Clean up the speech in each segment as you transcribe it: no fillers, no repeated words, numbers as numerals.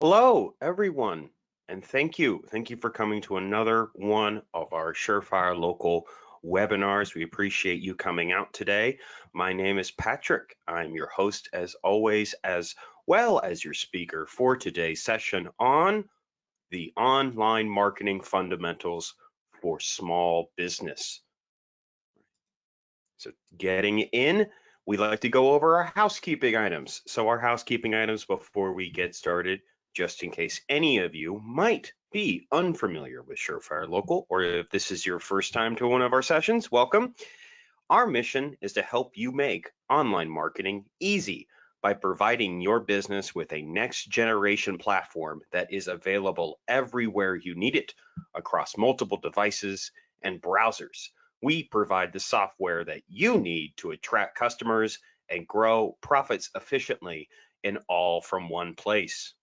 Hello, everyone, and thank you. Thank you for coming to another one of our Surefire Local webinars. We appreciate you coming out today. My name is Patrick. I'm your host, as always, as well as your speaker for today's session on the online marketing fundamentals for small business. So getting in, we like to go over our housekeeping items. So our housekeeping items before we get started, just in case any of you might be unfamiliar with Surefire Local, or if this is your first time to one of our sessions, welcome. Our mission is to help you make online marketing easy by providing your business with a next generation platform that is available everywhere you need it across multiple devices and browsers. We provide the software that you need to attract customers and grow profits efficiently in all from one place.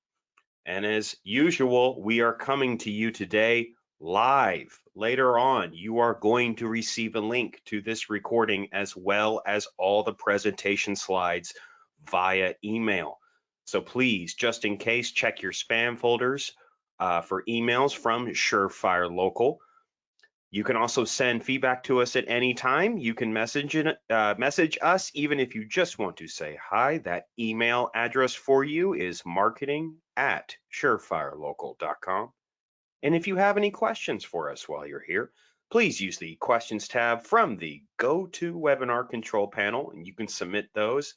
And as usual, we are coming to you today live. Later on, you are going to receive a link to this recording as well as all the presentation slides via email. So please, just in case, check your spam folders for emails from Surefire Local. You can also send feedback to us at any time. You can message us even if you just want to say hi. That email address for you is marketing@surefirelocal.com. And if you have any questions for us while you're here, please use the questions tab from the GoToWebinar control panel, and you can submit those.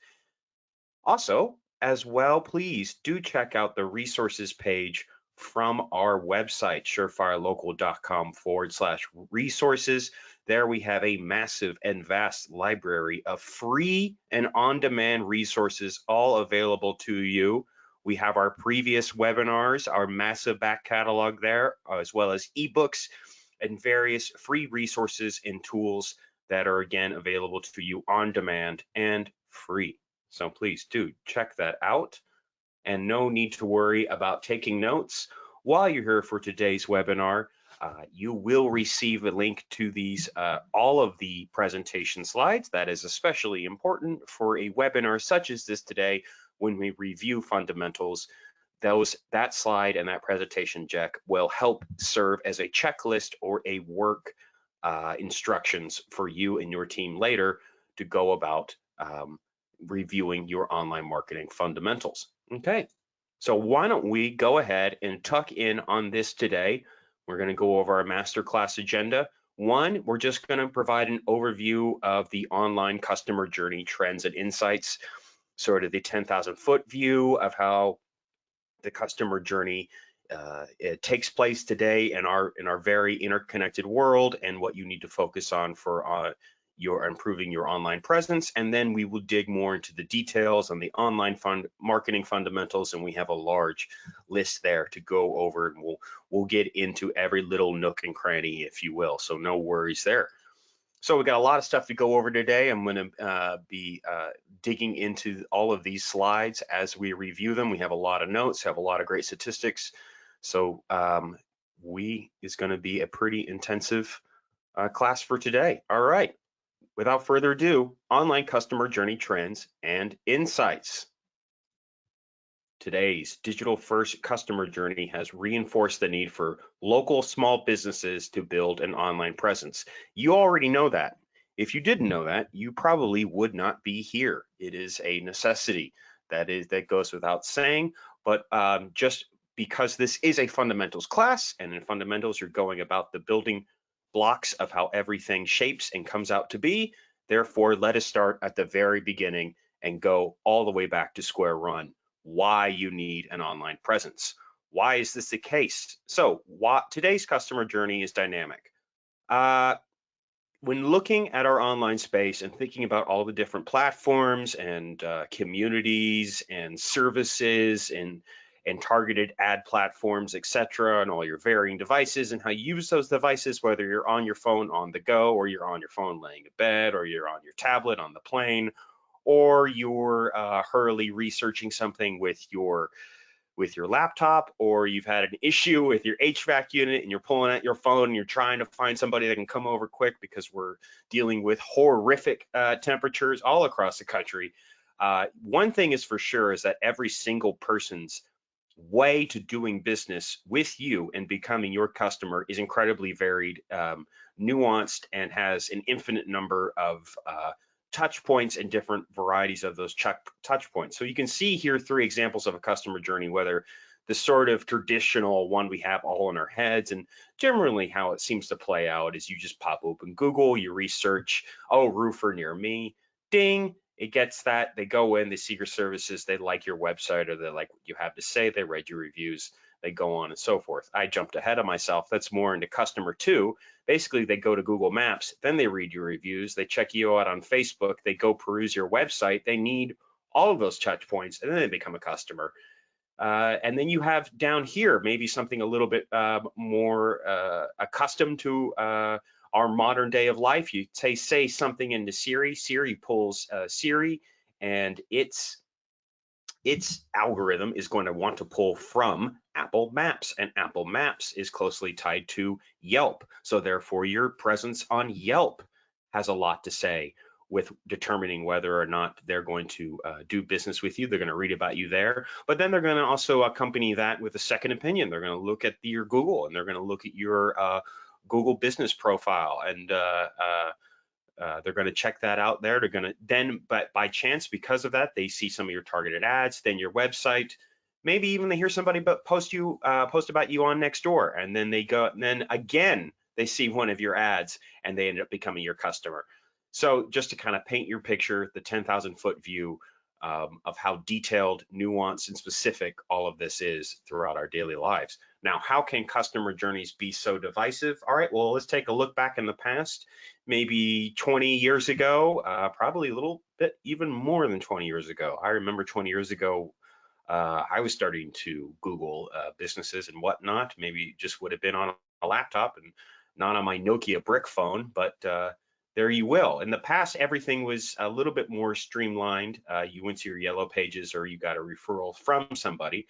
Also, as well, please do check out the resources page from our website, surefirelocal.com/resources. There we have a massive and vast library of free and on-demand resources all available to you. We have our previous webinars, our massive back catalog there, as well as ebooks and various free resources and tools that are again available to you on demand and free. So please do check that out, and no need to worry about taking notes. While you're here for today's webinar, you will receive a link to these, all of the presentation slides. That is especially important for a webinar such as this today when we review fundamentals. That slide and that presentation deck will help serve as a checklist or a work instructions for you and your team later to go about reviewing your online marketing fundamentals. Okay, so why don't we go ahead and tuck in on this today. We're going to go over our masterclass agenda. One, we're just going to provide an overview of the online customer journey trends and insights, sort of the 10,000 foot view of how the customer journey it takes place today in our very interconnected world, and what you need to focus on for your improving your online presence. And then we will dig more into the details on the online marketing fundamentals, and we have a large list there to go over, and we'll get into every little nook and cranny, if you will. So no worries there. So we got a lot of stuff to go over today. I'm going to be digging into all of these slides as we review them. We have a lot of notes, have a lot of great statistics. So it's going to be a pretty intensive class for today. All right, without further ado, online customer journey trends and insights. Today's digital-first customer journey has reinforced the need for local small businesses to build an online presence. You already know that. If you didn't know that, you probably would not be here. It is a necessity. That goes without saying, but just because this is a fundamentals class, and in fundamentals you're going about the building blocks of how everything shapes and comes out to be, therefore let us start at the very beginning and go all the way back to square one. Why you need an online presence. Why is this the case? So today's customer journey is dynamic. When looking at our online space and thinking about all the different platforms and communities and services and targeted ad platforms, etc., and all your varying devices and how you use those devices, whether you're on your phone on the go, or you're on your phone laying in bed, or you're on your tablet on the plane, or you're hurriedly researching something with your laptop, or you've had an issue with your HVAC unit and you're pulling out your phone and you're trying to find somebody that can come over quick because we're dealing with horrific temperatures all across the country. One thing is for sure is that every single person's way to doing business with you and becoming your customer is incredibly varied, nuanced, and has an infinite number of touch points and different varieties of those touch points. So you can see here 3 examples of a customer journey, whether the sort of traditional one we have all in our heads, and generally how it seems to play out is you just pop open Google, you research, oh, roofer near me, ding, it gets that, they go in, they see your services, they like your website, or they like what you have to say, they read your reviews, they go on and so forth. I jumped ahead of myself. That's more into customer 2. Basically, they go to Google Maps, then they read your reviews, they check you out on Facebook, they go peruse your website, they need all of those touch points, and then they become a customer. And then you have down here maybe something a little bit more accustomed to our modern day of life. You say something into Siri, Siri pulls Siri, and its algorithm is going to want to pull from Apple Maps, and Apple Maps is closely tied to Yelp. So therefore, your presence on Yelp has a lot to say with determining whether or not they're going to do business with you. They're going to read about you there, but then they're going to also accompany that with a second opinion. They're going to look at your Google, and they're going to look at your Google business profile, and they're going to check that out there. They're going to then, but by chance, because of that, they see some of your targeted ads, then your website. Maybe even they hear somebody post about you on Nextdoor, and then they go, and then again they see one of your ads, and they end up becoming your customer. So just to kind of paint your picture, the 10,000-foot view of how detailed, nuanced, and specific all of this is throughout our daily lives. Now, how can customer journeys be so divisive? All right, well, let's take a look back in the past. Maybe 20 years ago, probably a little bit even more than 20 years ago. I remember 20 years ago, I was starting to Google businesses and whatnot. Maybe just would have been on a laptop and not on my Nokia brick phone, but there you will. In the past, everything was a little bit more streamlined. You went to your yellow pages, or you got a referral from somebody.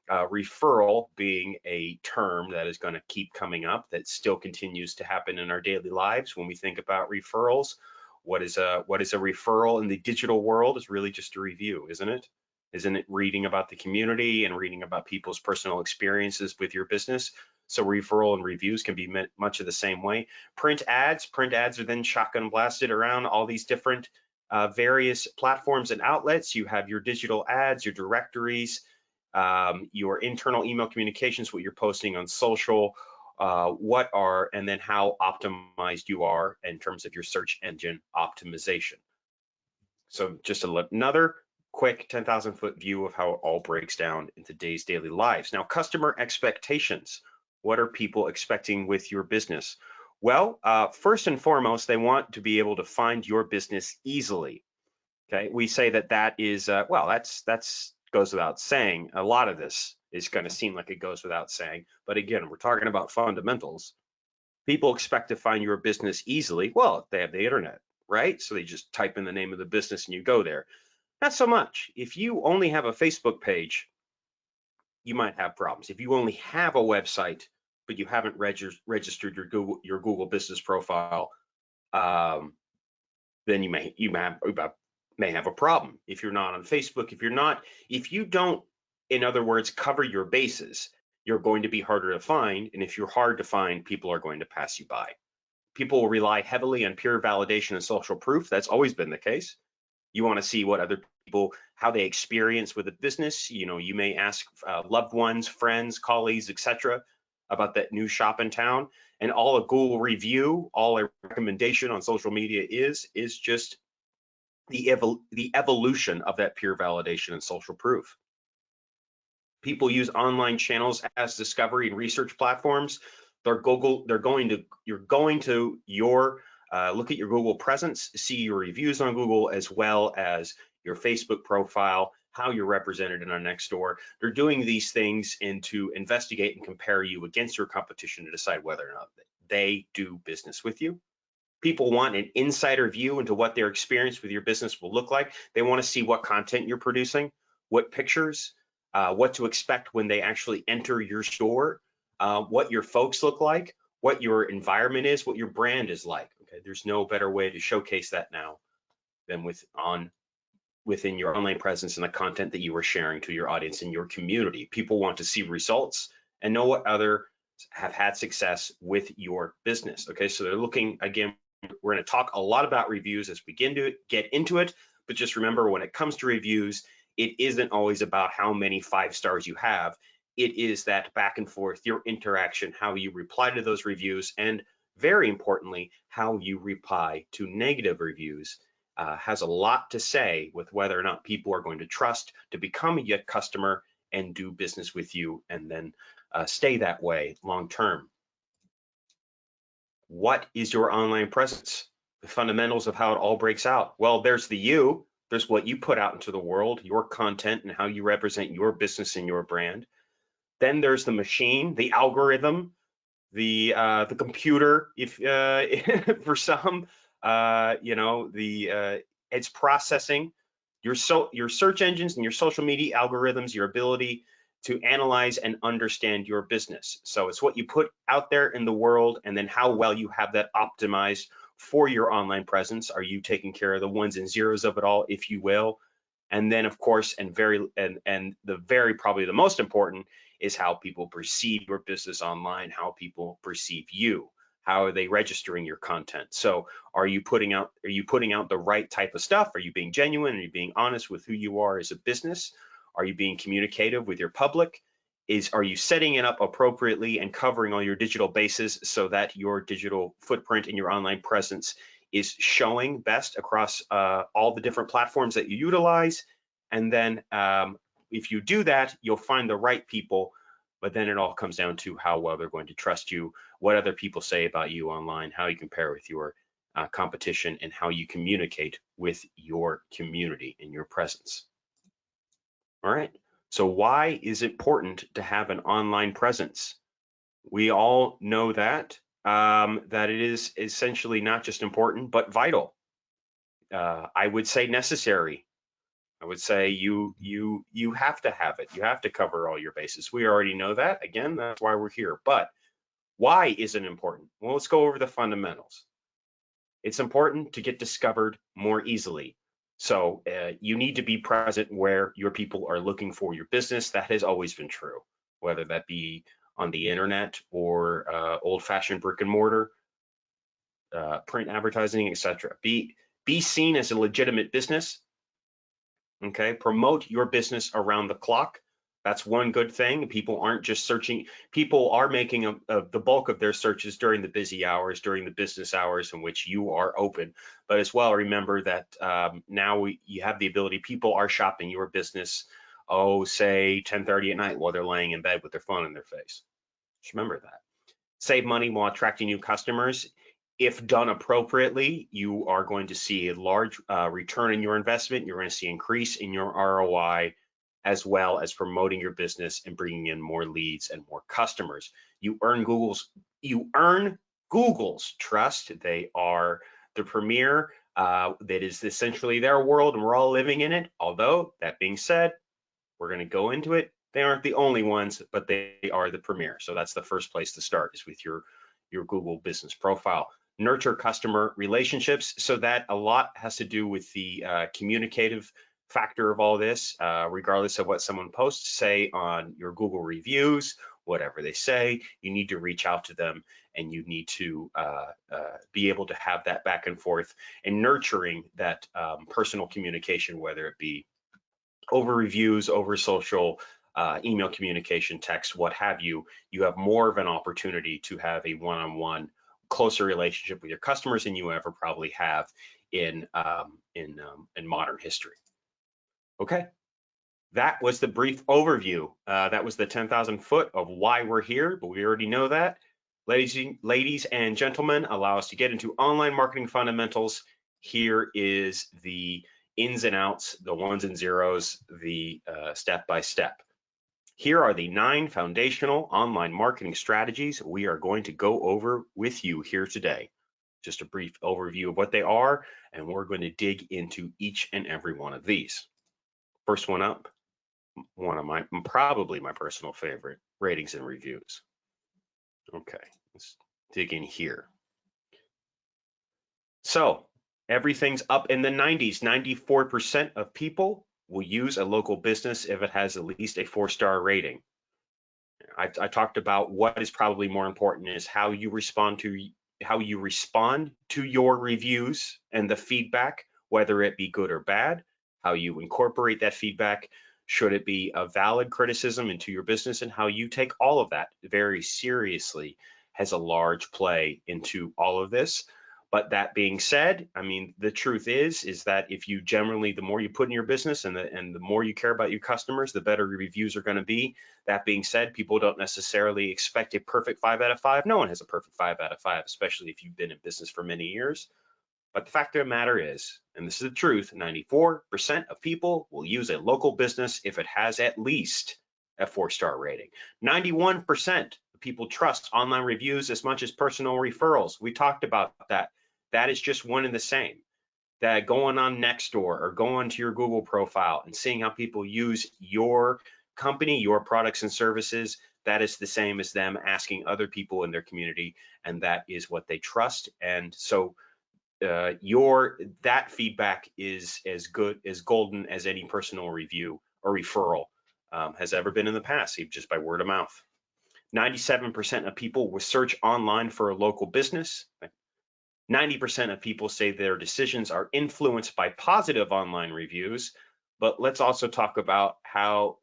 Referral being a term that is going to keep coming up, that still continues to happen in our daily lives. When we think about referrals, what is a referral in the digital world? Is really just a review, isn't it? Isn't it reading about the community and reading about people's personal experiences with your business? So referral and reviews can be much of the same way. Print ads are then shotgun blasted around all these different various platforms and outlets. You have your digital ads, your directories, your internal email communications, what you're posting on social, and then how optimized you are in terms of your search engine optimization. So just another quick 10,000-foot view of how it all breaks down in today's daily lives. Now, customer expectations. What are people expecting with your business? Well, first and foremost, they want to be able to find your business easily. Okay, we say that is, well, that's goes without saying. A lot of this is going to seem like it goes without saying, but again, we're talking about fundamentals. People expect to find your business easily. Well, they have the internet, right? So they just type in the name of the business and you go there. Not so much. If you only have a Facebook page, you might have problems. If you only have a website, but you haven't registered your Google business profile, then you may have a problem. If you're not on Facebook, if you don't, in other words, cover your bases, you're going to be harder to find. And if you're hard to find, people are going to pass you by. People will rely heavily on peer validation and social proof. That's always been the case. You want to see what other people, how they experience with a business. You may ask loved ones, friends, colleagues, etc., about that new shop in town. And all a Google review, all a recommendation on social media is just the evolution of that peer validation and social proof. People use online channels as discovery and research platforms. You're going to look at your Google presence, see your reviews on Google, as well as your Facebook profile, how you're represented in our Nextdoor. They're doing these things to investigate and compare you against your competition to decide whether or not they do business with you. People want an insider view into what their experience with your business will look like. They want to see what content you're producing, what pictures, what to expect when they actually enter your store, what your folks look like, what your environment is, what your brand is like. Okay, there's no better way to showcase that now than on within your online presence and the content that you are sharing to your audience and your community. People want to see results and know what others have had success with your business. Okay, so they're looking, again, we're going to talk a lot about reviews as we get into it, but just remember, when it comes to reviews, it isn't always about how many 5 stars you have. It is that back and forth, your interaction, how you reply to those reviews, and very importantly, how you reply to negative reviews has a lot to say with whether or not people are going to trust to become a customer and do business with you, and then stay that way long term. What is your online presence? The fundamentals of how it all breaks out. Well, there's the you, there's what you put out into the world, your content and how you represent your business and your brand. Then there's the machine, the algorithm, the computer, if for some, it's processing your search engines and your social media algorithms, your ability to analyze and understand your business. So it's what you put out there in the world, and then how well you have that optimized for your online presence. Are you taking care of the ones and zeros of it all, if you will? And then, of course, and probably the most important is how people perceive your business online, how people perceive you. How are they registering your content? So are you putting out the right type of stuff? Are you being genuine? Are you being honest with who you are as a business? Are you being communicative with your public? Are you setting it up appropriately and covering all your digital bases so that your digital footprint and your online presence is showing best across all the different platforms that you utilize? And then if you do that, you'll find the right people, but then it all comes down to how well they're going to trust you, what other people say about you online, how you compare with your competition, and how you communicate with your community and your presence. All right, so why is it important to have an online presence? We all know that it is essentially not just important, but vital. I would say necessary. I would say you have to have it. You have to cover all your bases. We already know that. Again, that's why we're here. But why is it important? Well, let's go over the fundamentals. It's important to get discovered more easily. So you need to be present where your people are looking for your business. That has always been true, whether that be on the internet or old-fashioned brick and mortar, print advertising, etc. Be seen as a legitimate business. Okay, promote your business around the clock. That's one good thing. People aren't just searching. People are making the bulk of their searches during the busy hours, during the business hours in which you are open. But as well, remember that now you have the ability, people are shopping your business, say 10:30 at night while they're laying in bed with their phone in their face. Just remember that. Save money while attracting new customers. If done appropriately, you are going to see a large return in your investment. You're going to see increase in your ROI, as well as promoting your business and bringing in more leads and more customers. You earn Google's trust. They are the premier. That is essentially their world, and we're all living in it. Although, that being said, we're going to go into it. They aren't the only ones, but they are the premier. So that's the first place to start, is with your Google business profile. Nurture customer relationships. So that a lot has to do with the communicative factor of all this, regardless of what someone posts, say on your Google reviews, whatever they say, you need to reach out to them, and you need to be able to have that back and forth and nurturing that personal communication, whether it be over reviews, over social, email communication, text, what have you. You have more of an opportunity to have a one-on-one, closer relationship with your customers than you ever probably have in modern history. Okay, that was the brief overview. That was the 10,000 foot of why we're here, but we already know that. Ladies and gentlemen, allow us to get into online marketing fundamentals. Here is the ins and outs, the ones and zeros, the step by step. Here are the 9 foundational online marketing strategies we are going to go over with you here today. Just a brief overview of what they are, and we're going to dig into each and every one of these. First one up, probably my personal favorite, ratings and reviews. Okay, let's dig in here. So Everything's up in the 90s. 94% of people will use a local business if it has at least a 4-star rating. I talked about what is probably more important is how you respond to your reviews and the feedback, whether it be good or bad, how you incorporate that feedback, should it be a valid criticism into your business, and how you take all of that very seriously has a large play into all of this. But that being said, I mean, the truth is that if you generally, the more you put in your business and the more you care about your customers, the better your reviews are going to be. That being said, people don't necessarily expect a perfect 5 out of 5. No one has a perfect 5 out of 5, especially if you've been in business for many years. But the fact of the matter is, and this is the truth, 94% of people will use a local business if it has at least a 4-star rating. 91% of people trust online reviews as much as personal referrals. We talked about that. That is just one and the same. That going on Nextdoor or going to your Google profile and seeing how people use your company, your products and services, that is the same as them asking other people in their community, and that is what they trust. And so that feedback is as good, as golden as any personal review or referral has ever been in the past, just by word of mouth. 97% of people will search online for a local business. 90% of people say their decisions are influenced by positive online reviews. But let's also talk about how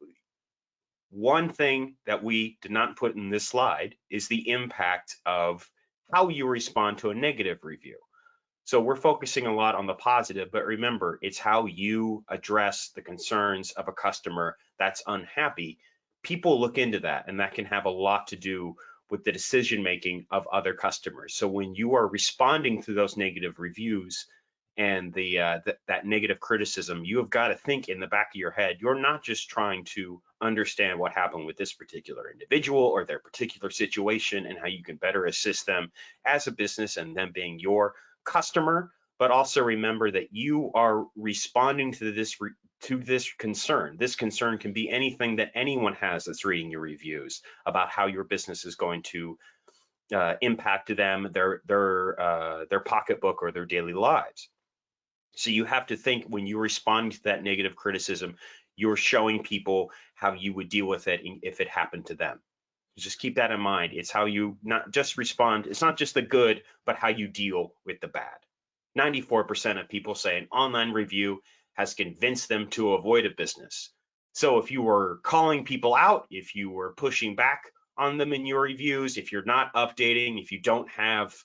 one thing that we did not put in this slide is the impact of how you respond to a negative review. So we're focusing a lot on the positive, but remember, it's how you address the concerns of a customer that's unhappy. People look into that, and that can have a lot to do with the decision making of other customers. So when you are responding to those negative reviews and that negative criticism, you have got to think in the back of your head, you're not just trying to understand what happened with this particular individual or their particular situation and how you can better assist them as a business and them being your customer, but also remember that you are responding to this concern. This concern can be anything that anyone has that's reading your reviews about how your business is going to impact them, their pocketbook, or their daily lives. So you have to think, when you respond to that negative criticism, you're showing people how you would deal with it if it happened to them. Just keep that in mind. It's how you not just respond. It's not just the good, but how you deal with the bad. 94% of people say an online review has convinced them to avoid a business. So if you were calling people out, if you were pushing back on them in your reviews, if you're not updating, if you don't have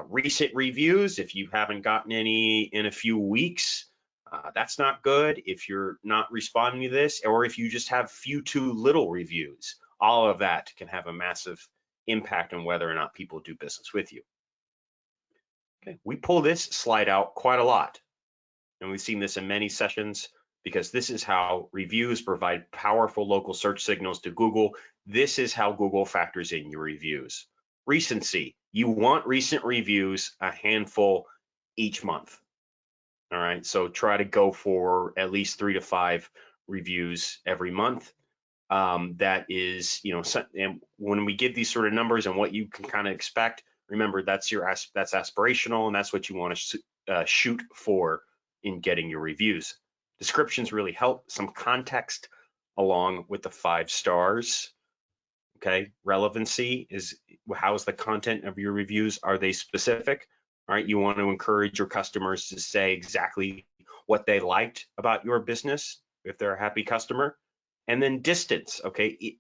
recent reviews, if you haven't gotten any in a few weeks, that's not good. If you're not responding to this, or if you just have too little reviews, all of that can have a massive impact on whether or not people do business with you. Okay, we pull this slide out quite a lot, and we've seen this in many sessions, because this is how reviews provide powerful local search signals to Google. This is how Google factors in your reviews. Recency. You want recent reviews, a handful each month. All right, so try to go for at least 3 to 5 reviews every month. That is, and when we give these sort of numbers and what you can kind of expect, remember that's aspirational, and that's what you want to shoot for in getting your reviews. Descriptions really help. Some context along with the 5 stars. Okay, relevancy is, how's the content of your reviews? Are they specific? All right, you want to encourage your customers to say exactly what they liked about your business if they're a happy customer. And then distance, okay?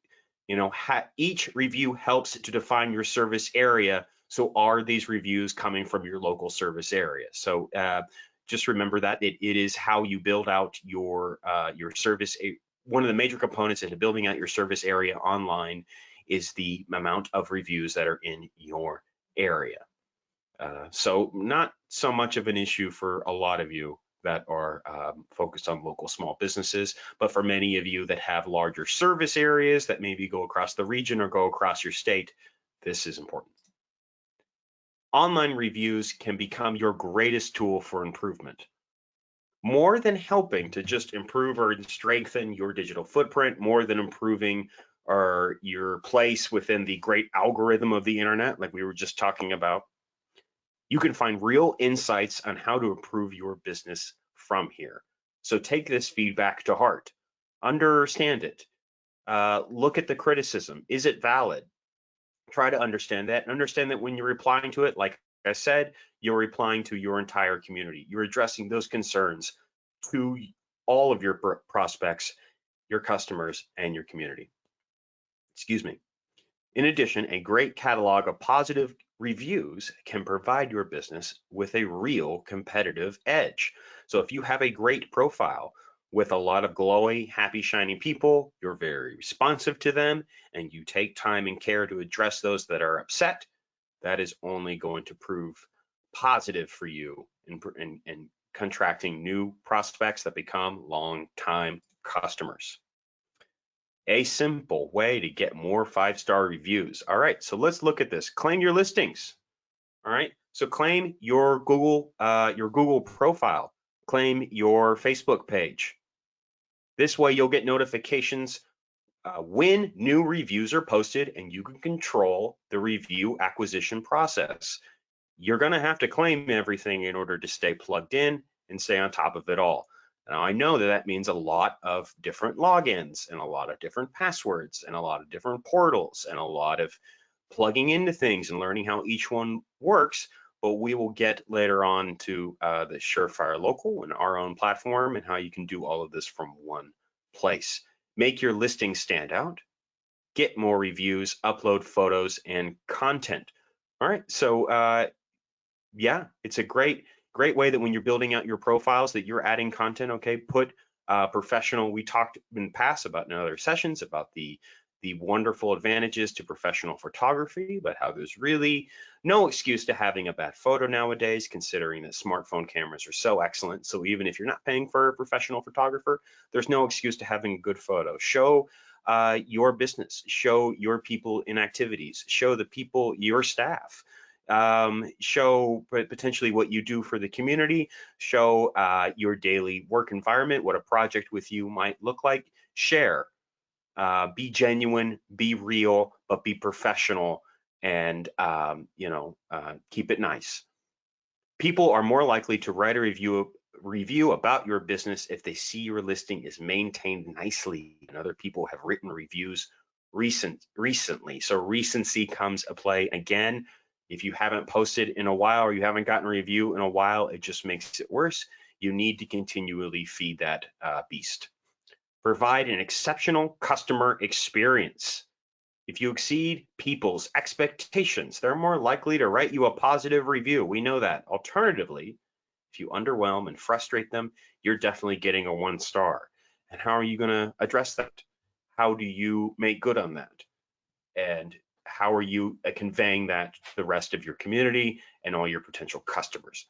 Each review helps to define your service area. So are these reviews coming from your local service area? So just remember that it is how you build out your service. One of the major components into building out your service area online is the amount of reviews that are in your area. So not so much of an issue for a lot of you that are focused on local small businesses, but for many of you that have larger service areas that maybe go across the region or go across your state, this is important. Online reviews can become your greatest tool for improvement. More than helping to just improve or strengthen your digital footprint, more than improving your place within the great algorithm of the internet, like we were just talking about, You can find real insights on how to improve your business from here. So take this feedback to heart, understand it, look at the criticism. Is it valid? Try to understand that, and understand that when you're replying to it, like I said, you're replying to your entire community. You're addressing those concerns to all of your prospects, your customers, and your community. Excuse me. In addition, a great catalog of positive reviews can provide your business with a real competitive edge. So if you have a great profile with a lot of glowy, happy, shiny people, you're very responsive to them, and you take time and care to address those that are upset, that is only going to prove positive for you in contracting new prospects that become long-time customers. A simple way to get more 5-star reviews. All right, so let's look at this. Claim your listings. All right, so claim your Google profile. Claim your Facebook page. This way you'll get notifications when new reviews are posted, and you can control the review acquisition process. You're going to have to claim everything in order to stay plugged in and stay on top of it all. Now, I know that that means a lot of different logins and a lot of different passwords and a lot of different portals and a lot of plugging into things and learning how each one works, but we will get later on to the Surefire Local and our own platform and how you can do all of this from one place. Make your listing stand out, get more reviews, upload photos and content. All right, so yeah, it's a great way that when you're building out your profiles that you're adding content. Okay, put professional. We talked in the past about in other sessions about the wonderful advantages to professional photography, but how there's really no excuse to having a bad photo nowadays, considering that smartphone cameras are so excellent. So even if you're not paying for a professional photographer, there's no excuse to having a good photo. Show your business, show your people in activities, show the people, your staff. Show potentially what you do for the community, show your daily work environment, what a project with you might look like. Share, be genuine, be real, but be professional, and keep it nice. People are more likely to write a review about your business if they see your listing is maintained nicely and other people have written reviews recently. So recency comes a play again. If you haven't posted in a while or you haven't gotten a review in a while, it just makes it worse. You need to continually feed that beast. Provide an exceptional customer experience. If you exceed people's expectations, they're more likely to write you a positive review. We know that. Alternatively, if you underwhelm and frustrate them, you're definitely getting a 1-star. And how are you going to address that? How do you make good on that? And how are you conveying that to the rest of your community and all your potential customers?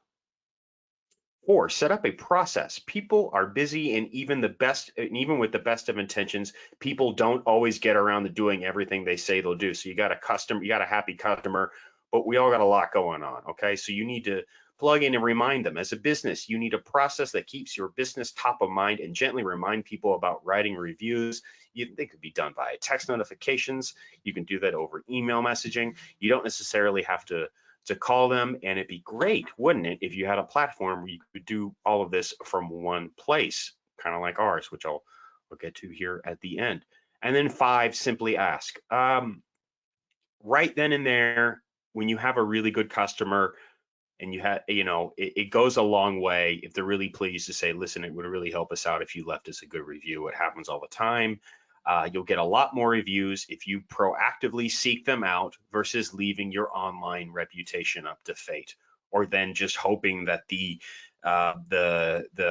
4, set up a process. People are busy, and even with the best of intentions, people don't always get around to doing everything they say they'll do. So you got a happy customer, but we all got a lot going on. Okay, so you need to plug in and remind them. As a business, you need a process that keeps your business top of mind and gently remind people about writing reviews. They could be done by text notifications. You can do that over email messaging. You don't necessarily have to call them, and it'd be great, wouldn't it, if you had a platform where you could do all of this from one place, kind of like ours, which I'll get to here at the end. And then 5, simply ask. Right then and there, when you have a really good customer and you have, it goes a long way if they're really pleased to say, listen, it would really help us out if you left us a good review. It happens all the time. You'll get a lot more reviews if you proactively seek them out versus leaving your online reputation up to fate, or then just hoping that the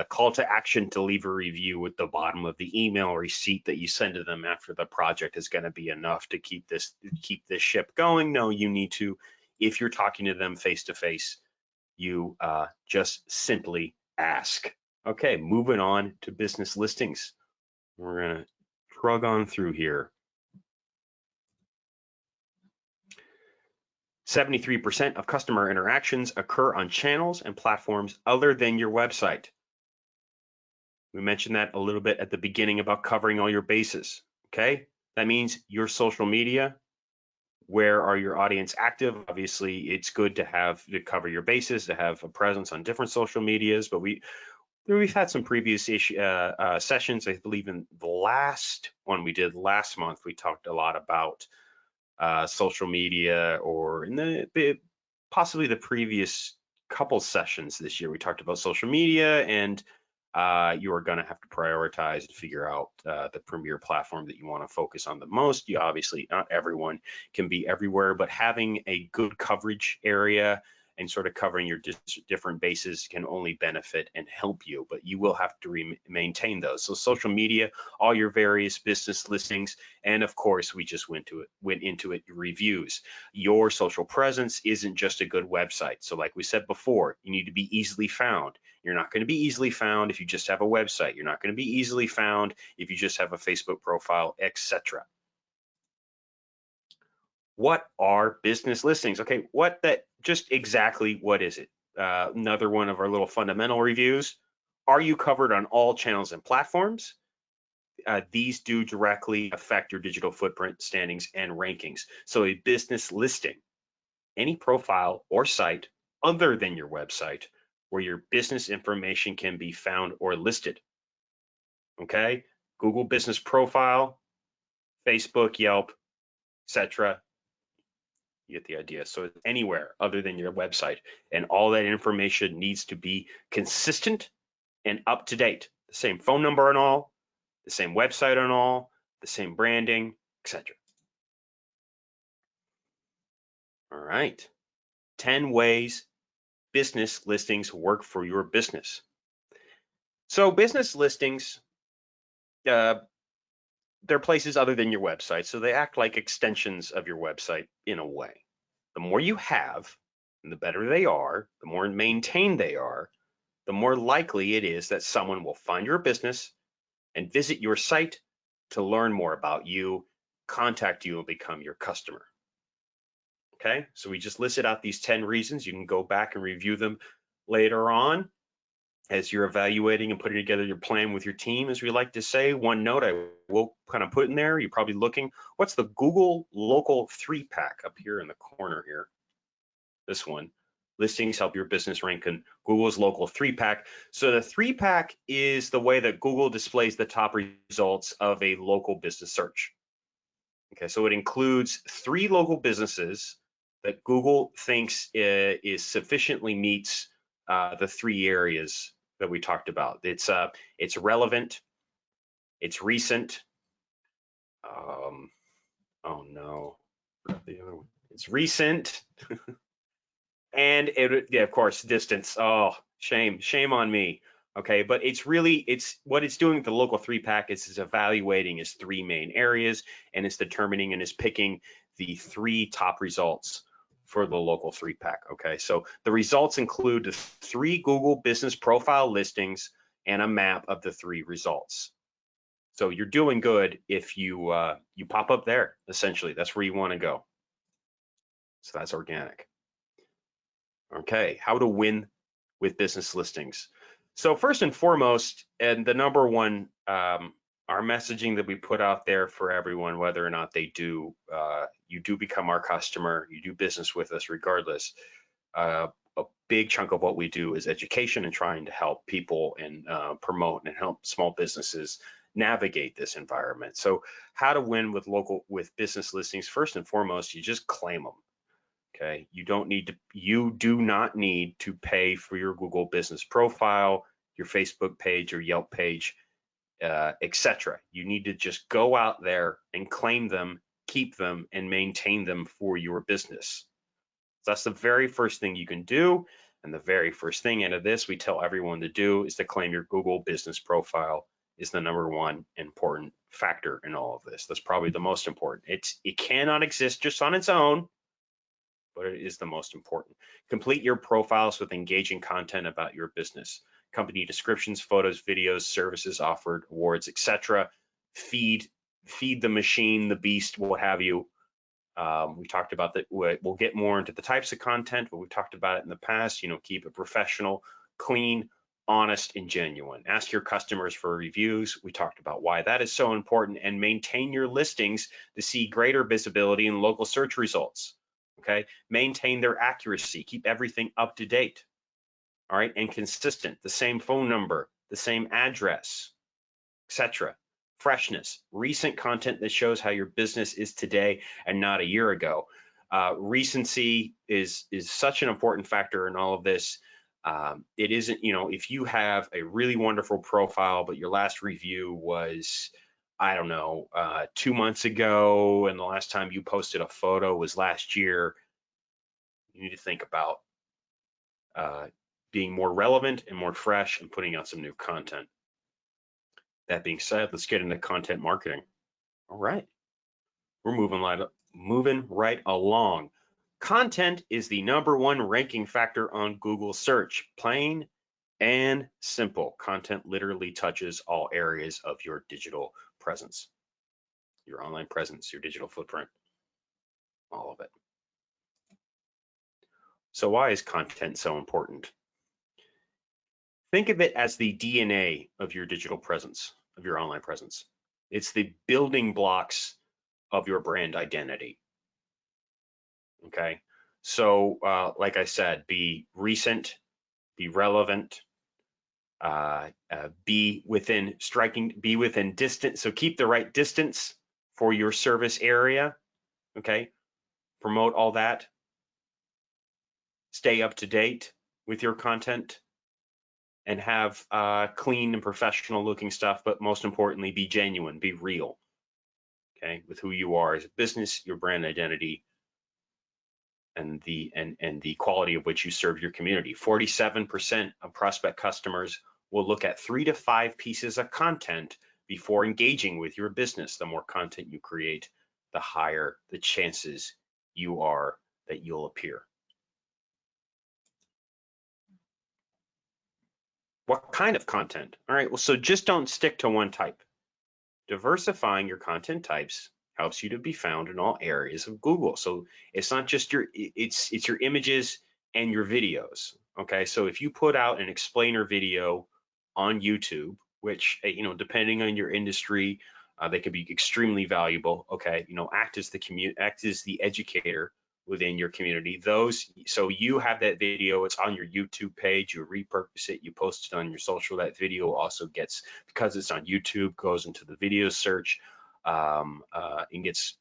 call to action to leave a review at the bottom of the email receipt that you send to them after the project is going to be enough to keep this ship going. No, you need to, if you're talking to them face to face, you just simply ask. Okay, moving on to business listings. We're gonna shrug on through here. 73% of customer interactions occur on channels and platforms other than your website. We mentioned that a little bit at the beginning about covering all your bases, okay? That means your social media, Where are your audience active? Obviously, it's good to cover your bases, to have a presence on different social medias, but we've had some previous sessions. I believe in the last one we did last month, we talked a lot about social media, or in possibly the previous couple sessions this year, we talked about social media, and you are going to have to prioritize and figure out the premier platform that you want to focus on the most. You obviously, not everyone can be everywhere, but having a good coverage area and sort of covering your different bases can only benefit and help you, but you will have to maintain those. So social media, all your various business listings, and of course, we just went into it, reviews. Your social presence isn't just a good website. So like we said before, you need to be easily found. You're not going to be easily found if you just have a website. You're not going to be easily found if you just have a Facebook profile, etc. What are business listings? Okay, just exactly what is it? Another one of our little fundamental reviews. Are you covered on all channels and platforms? These do directly affect your digital footprint, standings, and rankings. So a business listing, any profile or site other than your website where your business information can be found or listed. Okay, Google Business Profile, Facebook, Yelp, etc. You get the idea. So anywhere other than your website, and all that information needs to be consistent and up to date. The same phone number and all, the same website and all, the same branding, etc. All right. 10 ways business listings work for your business. So business listings, they're places other than your website. So they act like extensions of your website in a way. The more you have, and the better they are, the more maintained they are, the more likely it is that someone will find your business and visit your site to learn more about you, contact you, and become your customer. Okay, so we just listed out these 10 reasons. You can go back and review them later on as you're evaluating and putting together your plan with your team, as we like to say. One note I will kind of put in there, you're probably looking, what's the Google Local 3-pack up here in the corner here? This one. Listings help your business rank in Google's Local 3-pack. So the 3-pack is the way that Google displays the top results of a local business search. Okay, so it includes 3 local businesses that Google thinks is sufficiently meets the 3 areas that we talked about. It's relevant, it's recent. Oh no, the other one. It's recent, and yeah, of course, distance. Oh, shame on me. Okay, but it's what it's doing with the local 3-pack is evaluating its 3 main areas, and it's determining and is picking the 3 top results for the local 3-pack. Okay, so the results include the 3 Google business profile listings and a map of the 3 results. So you're doing good if you pop up there. Essentially, that's where you want to go. So that's organic. Okay, how to win with business listings. So first and foremost, and the number one, our messaging that we put out there for everyone, whether or not they do, you do become our customer, you do business with us regardless. A big chunk of what we do is education and trying to help people and promote and help small businesses navigate this environment. So how to win with business listings? First and foremost, you just claim them. Okay, you do not need to pay for your Google business profile, your Facebook page or Yelp page, etc. You need to just go out there and claim them, keep them, and maintain them for your business. So that's the very first thing you can do. And the very first thing out of this we tell everyone to do is to claim your Google business profile is the number one important factor in all of this. That's probably the most important. It cannot exist just on its own, but it is the most important. Complete your profiles with engaging content about your business, company descriptions, photos, videos, services offered, awards, etc. Feed the machine, the beast, what have you. We talked about that. We'll get more into the types of content, but we've talked about it in the past. Keep it professional, clean, honest and genuine. Ask your customers for reviews. We talked about why that is so important, and maintain your listings to see greater visibility in local search results. Okay, maintain their accuracy, keep everything up to date. All right, and consistent, the same phone number, the same address, etc. Freshness, recent content that shows how your business is today and not a year ago. Recency is such an important factor in all of this. It isn't, if you have a really wonderful profile, but your last review was, I don't know, 2 months ago, and the last time you posted a photo was last year, you need to think about being more relevant and more fresh and putting out some new content. That being said, let's get into content marketing. All right, we're moving right along. Content is the #1 ranking factor on Google search. Plain and simple. Content literally touches all areas of your digital presence, your online presence, your digital footprint, all of it. So why is content so important? Think of it as the DNA of your digital presence, of your online presence. It's the building blocks of your brand identity. Okay, so like I said, be recent, be relevant, be within distance. So keep the right distance for your service area. Okay, promote all that. Stay up to date with your content and have clean and professional looking stuff, but most importantly, be genuine, be real. Okay, with who you are as a business, your brand identity, and the quality of which you serve your community. 47% of prospect customers will look at 3 to 5 pieces of content before engaging with your business. The more content you create, the higher the chances you are that you'll appear. What kind of content? All right, well, so just don't stick to one type. Diversifying your content types helps you to be found in all areas of Google. So it's not just it's your images and your videos. Okay, so if you put out an explainer video on YouTube, which depending on your industry, they could be extremely valuable. Okay, act as the educator within your community. So you have that video, it's on your YouTube page, you repurpose it, you post it on your social. That video also gets, because it's on YouTube, goes into the video search and gets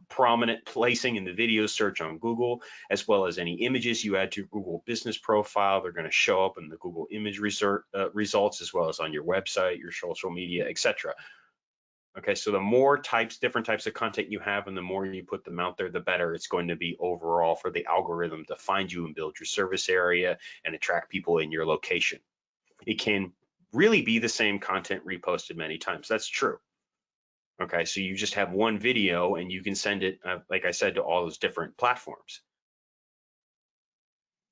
prominent placing in the video search on Google, as well as any images you add to your Google business profile. They're going to show up in the Google image results, as well as on your website, your social media, etc. Okay, so the more different types of content you have, and the more you put them out there, the better it's going to be overall for the algorithm to find you and build your service area and attract people in your location. It can really be the same content reposted many times. That's true. Okay, so you just have one video and you can send it, like I said, to all those different platforms.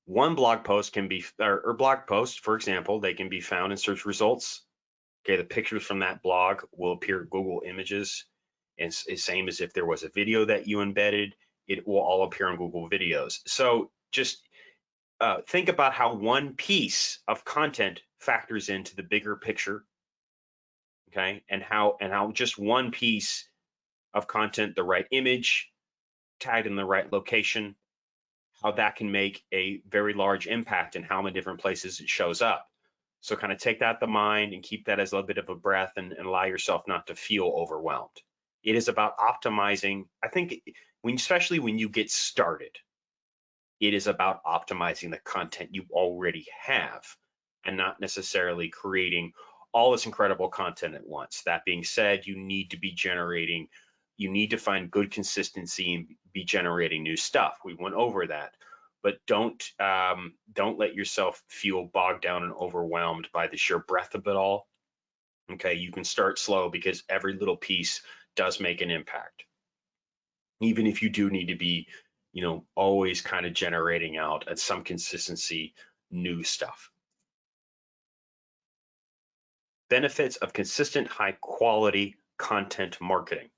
One blog post can be, or blog post, for example, they can be found in search results. Okay, the pictures from that blog will appear in Google Images, and it's same as if there was a video that you embedded, it will all appear in Google Videos. So just think about how one piece of content factors into the bigger picture. Okay, and how just one piece of content, the right image, tagged in the right location, how that can make a very large impact in how many different places it shows up. So kind of take that to mind and keep that as a little bit of a breath, and allow yourself not to feel overwhelmed. It is about optimizing. I think especially when you get started, it is about optimizing the content you already have and not necessarily creating all this incredible content at once. That being said, you need to find good consistency and be generating new stuff. We went over that. But don't let yourself feel bogged down and overwhelmed by the sheer breadth of it all. Okay, you can start slow, because every little piece does make an impact. Even if you do need to be, always kind of generating out at some consistency new stuff. Benefits of consistent, high quality content marketing.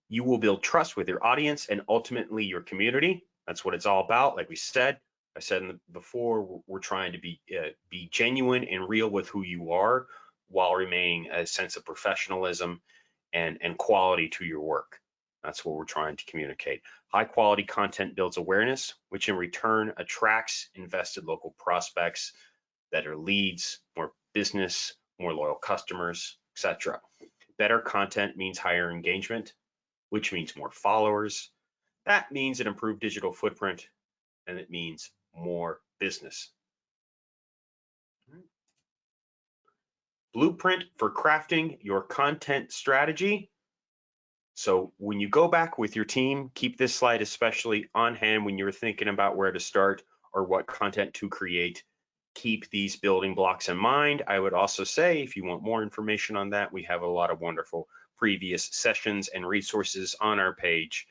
You will build trust with your audience and ultimately your community. That's what it's all about. Like we said, I said before, we're trying to be genuine and real with who you are while remaining a sense of professionalism and quality to your work. That's what we're trying to communicate. High quality content builds awareness, which in return attracts invested local prospects that are leads, more business, more loyal customers, etc. Better content means higher engagement, which means more followers. That means an improved digital footprint, and it means more business. Blueprint for crafting your content strategy. So when you go back with your team, keep this slide especially on hand when you're thinking about where to start or what content to create. Keep these building blocks in mind. I would also say, if you want more information on that, we have a lot of wonderful previous sessions and resources on our page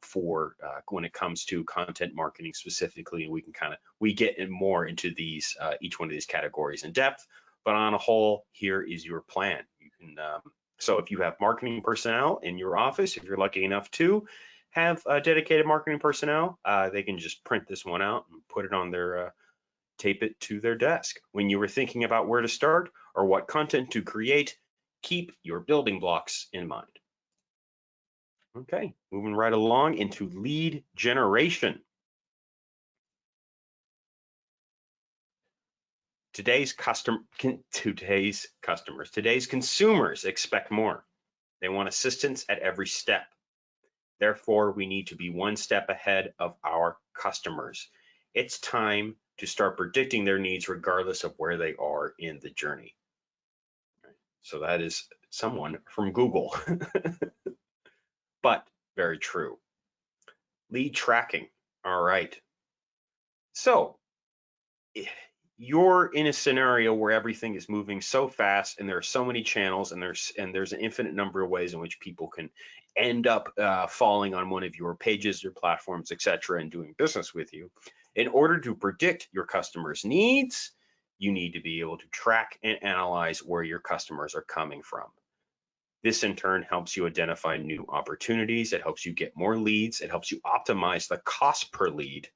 for when it comes to content marketing specifically. And we get in more into these each one of these categories in depth. But on a whole, here is your plan. You can so if you have marketing personnel in your office, if you're lucky enough to have dedicated marketing personnel, they can just print this one out and put it on their tape it to their desk. When you were thinking about where to start or what content to create, keep your building blocks in mind. Okay, moving right along into lead generation. Today's consumers expect more. They want assistance at every step. Therefore, we need to be one step ahead of our customers. It's time to start predicting their needs regardless of where they are in the journey. So that is someone from Google, but very true. Lead tracking. All right. So you're in a scenario where everything is moving so fast and there are so many channels and there's an infinite number of ways in which people can end up falling on one of your pages, your platforms, etc., and doing business with you. In order to predict your customers' needs, you need to be able to track and analyze where your customers are coming from. This in turn helps you identify new opportunities. It helps you get more leads. It helps you optimize the cost per lead,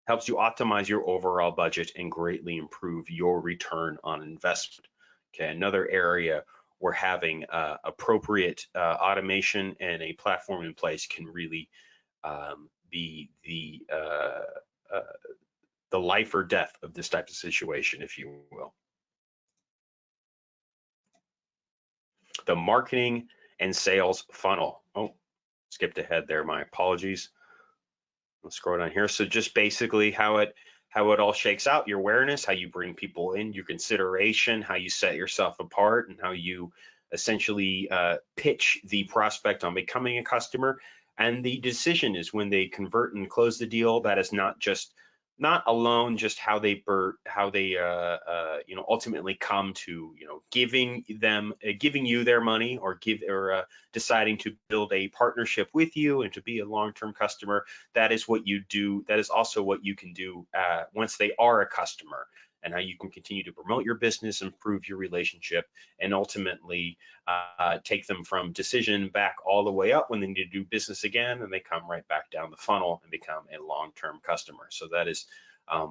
helps you optimize your overall budget and greatly improve your return on investment. Okay, another area where having appropriate automation and a platform in place can really be the life or death of this type of situation, if you will. The marketing and sales funnel. Oh, skipped ahead there, my apologies. Let's scroll down here. So just basically how it all shakes out, your awareness, how you bring people in, your consideration, how you set yourself apart, and how you essentially pitch the prospect on becoming a customer. And the decision is when they convert and close the deal. That is not alone just how they ultimately come to giving you their money or deciding to build a partnership with you and to be a long-term customer. That is what you do. That is also what you can do once they are a customer, and how you can continue to promote your business, improve your relationship, and ultimately take them from decision back all the way up when they need to do business again, and they come right back down the funnel and become a long-term customer. So that is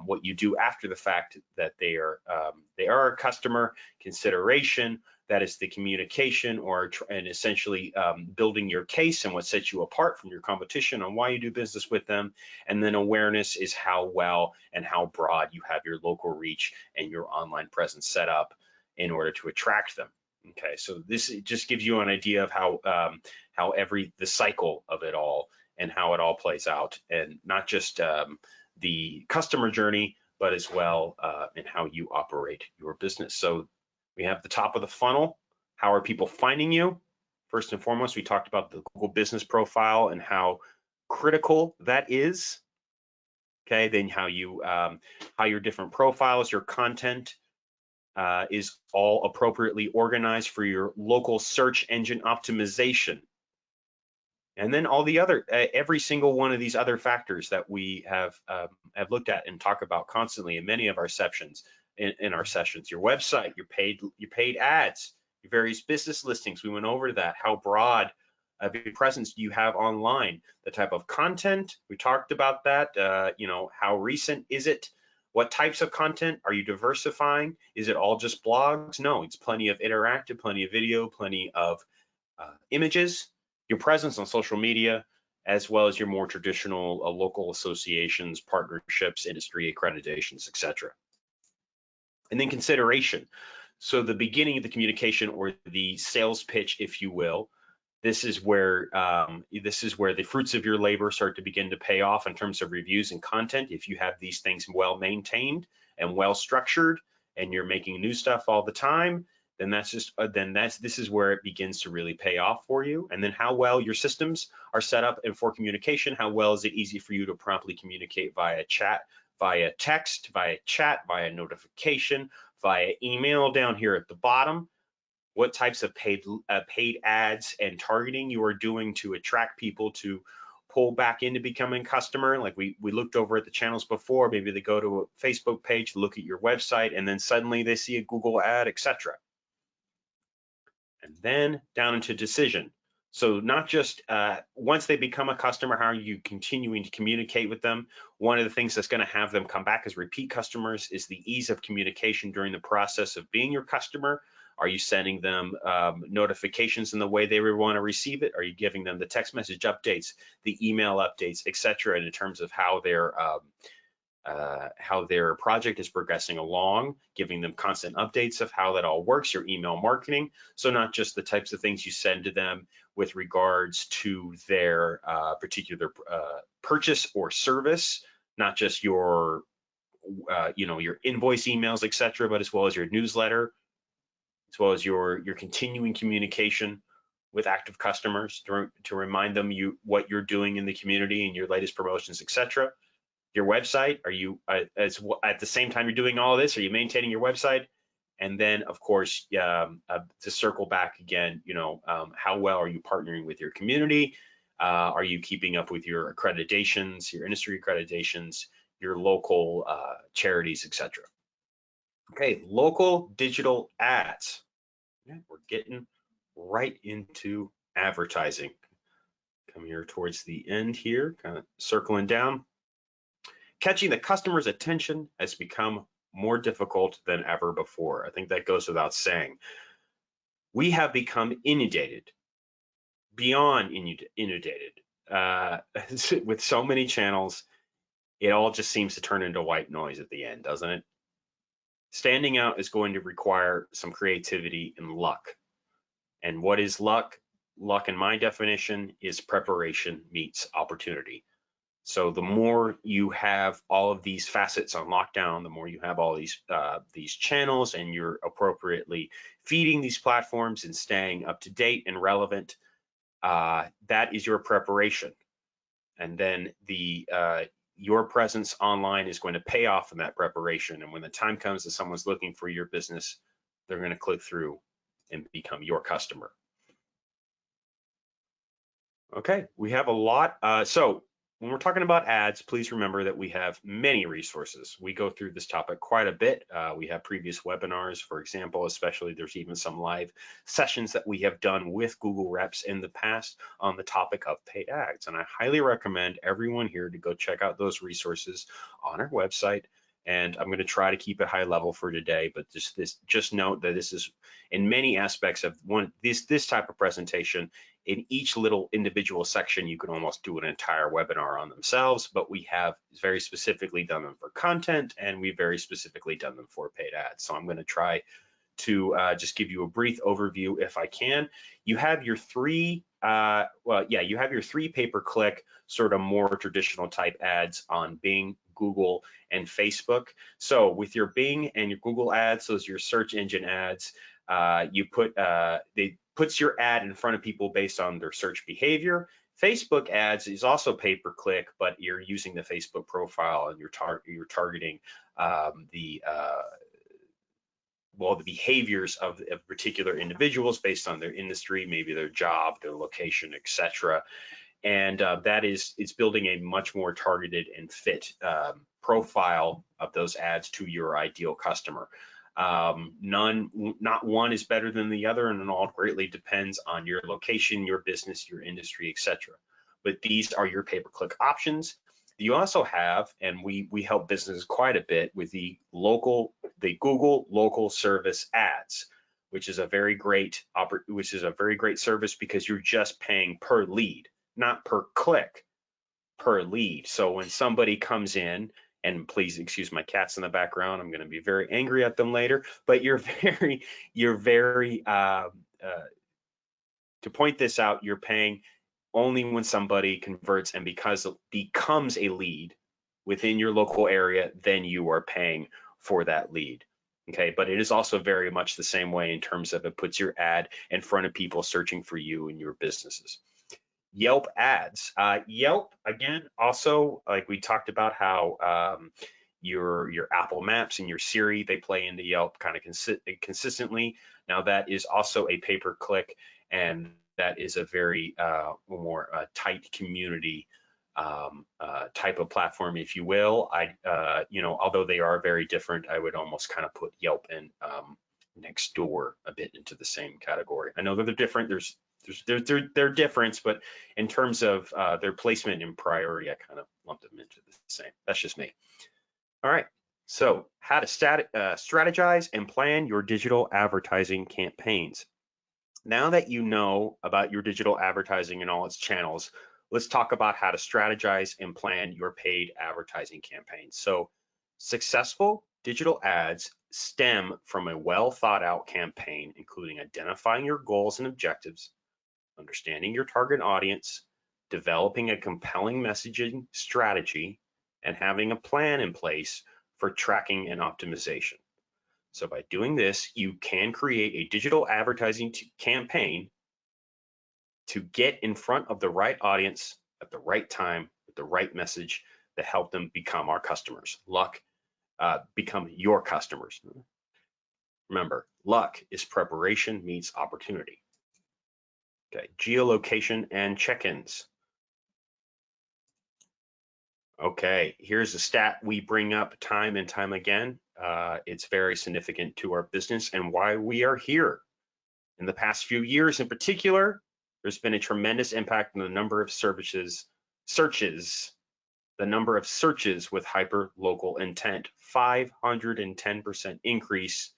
what you do after the fact that they are a customer. Consideration, that is the communication and essentially building your case and what sets you apart from your competition on why you do business with them. And then awareness is how well and how broad you have your local reach and your online presence set up in order to attract them. Okay, so this just gives you an idea of how the cycle of it all and how it all plays out, and not just the customer journey, but as well in how you operate your business. So we have the top of the funnel. How are people finding you? First and foremost, we talked about the Google Business Profile and how critical that is. Okay, then how your different profiles, your content is all appropriately organized for your local search engine optimization. And then all the other, every single one of these other factors that we have looked at and talk about constantly in many of our sessions. In our sessions, your website, your paid ads, your various business listings. We went over that, how broad of your presence you have online, the type of content, we talked about that, you know, how recent is it? What types of content are you diversifying? Is it all just blogs? No, it's plenty of interactive, plenty of video, plenty of images, your presence on social media, as well as your more traditional local associations, partnerships, industry accreditations, etc. And then consideration. So the beginning of the communication, or the sales pitch, if you will, this is where the fruits of your labor start to begin to pay off in terms of reviews and content. If you have these things well maintained and well structured, and you're making new stuff all the time, then this is where it begins to really pay off for you. And then how well your systems are set up and for communication, how well is it easy for you to promptly communicate via chat, via text, via chat, via notification, via email down here at the bottom. What types of paid ads and targeting you are doing to attract people to pull back into becoming customer. Like we looked over at the channels before, maybe they go to a Facebook page, look at your website, and then suddenly they see a Google ad, etc. And then down into decision. So not just once they become a customer, how are you continuing to communicate with them? One of the things that's going to have them come back as repeat customers is the ease of communication during the process of being your customer. Are you sending them notifications in the way they would want to receive it? Are you giving them the text message updates, the email updates, etc., in terms of how their project is progressing along, giving them constant updates of how that all works, your email marketing. So not just the types of things you send to them with regards to their particular purchase or service, not just your your invoice emails, etc., but as well as your newsletter, as well as your continuing communication with active customers to remind them what you're doing in the community and your latest promotions, etc. Your website, are you at the same time you're doing all of this, are you maintaining your website? And then of course, to circle back again, how well are you partnering with your community? Are you keeping up with your accreditations, your industry accreditations, your local charities, etc.? Okay, local digital ads. Yeah, we're getting right into advertising. Come here towards the end here, kind of circling down. Catching the customer's attention has become more difficult than ever before. I think that goes without saying. We have become inundated, beyond inundated, with so many channels. It all just seems to turn into white noise at the end, doesn't it? Standing out is going to require some creativity and luck. And what is luck? Luck, in my definition, is preparation meets opportunity. So the more you have all of these facets on lockdown, the more you have all these channels, and you're appropriately feeding these platforms and staying up to date and relevant, that is your preparation. And then your presence online is going to pay off in that preparation. And when the time comes that someone's looking for your business, they're going to click through and become your customer. Okay, we have a lot. So when we're talking about ads, please remember that we have many resources. We go through this topic quite a bit. We have previous webinars, for example, especially there's even some live sessions that we have done with Google reps in the past on the topic of paid ads. And I highly recommend everyone here to go check out those resources on our website. And I'm going to try to keep it high level for today, but just note that this is in many aspects of this type of presentation. In each little individual section, you can almost do an entire webinar on themselves, but we have very specifically done them for content, and we've very specifically done them for paid ads. So I'm going to try to just give you a brief overview if I can. You have your three pay-per-click, sort of more traditional type ads on Bing, Google, and Facebook. So with your Bing and your Google ads, those are your search engine ads. They puts your ad in front of people based on their search behavior. Facebook ads is also pay-per-click, but you're using the Facebook profile and you're targeting the behaviors of particular individuals based on their industry, maybe their job, their location, etc. And it's building a much more targeted and fit profile of those ads to your ideal customer. Not one is better than the other, and it all greatly depends on your location, your business, your industry, etc. But these are your pay-per-click options. You also have, and we help businesses quite a bit with the Google Local Service Ads, which is a very great service because you're just paying per lead, not per click, per lead. So when somebody comes in, and please excuse my cats in the background, I'm going to be very angry at them later, but you're very to point this out, you're paying only when somebody converts and becomes a lead within your local area, then you are paying for that lead. Okay, but it is also very much the same way in terms of it puts your ad in front of people searching for you and your businesses. Yelp ads. Yelp, again, also, like we talked about how your Apple Maps and your Siri, they play into Yelp kind of consistently. Now that is also a pay-per-click, and that is a very more tight community type of platform, if you will. Although they are very different, I would almost kind of put Yelp and Nextdoor a bit into the same category. I know that they're different. They're different, but in terms of their placement and priority, I kind of lumped them into the same. That's just me. All right. So how to strategize and plan your digital advertising campaigns. Now that you know about your digital advertising and all its channels, let's talk about how to strategize and plan your paid advertising campaigns. So successful digital ads stem from a well thought out campaign, including identifying your goals and objectives, understanding your target audience, developing a compelling messaging strategy, and having a plan in place for tracking and optimization. So by doing this, you can create a digital advertising campaign to get in front of the right audience at the right time with the right message to help them become our customers. Become your customers. Remember, luck is preparation meets opportunity. Okay, geolocation and check-ins. Okay, here's a stat we bring up time and time again. It's very significant to our business and why we are here. In the past few years in particular, there's been a tremendous impact on the number of searches with hyper-local intent, 510% increase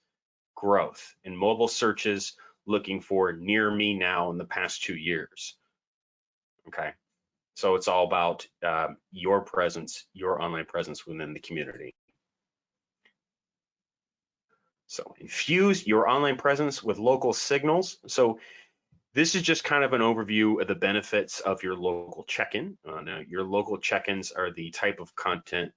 growth in mobile searches looking for near me now in the past 2 years. Okay. So it's all about your presence, your online presence within the community. So infuse your online presence with local signals. So this is just kind of an overview of the benefits of your local check-in. Now, your local check-ins are the type of content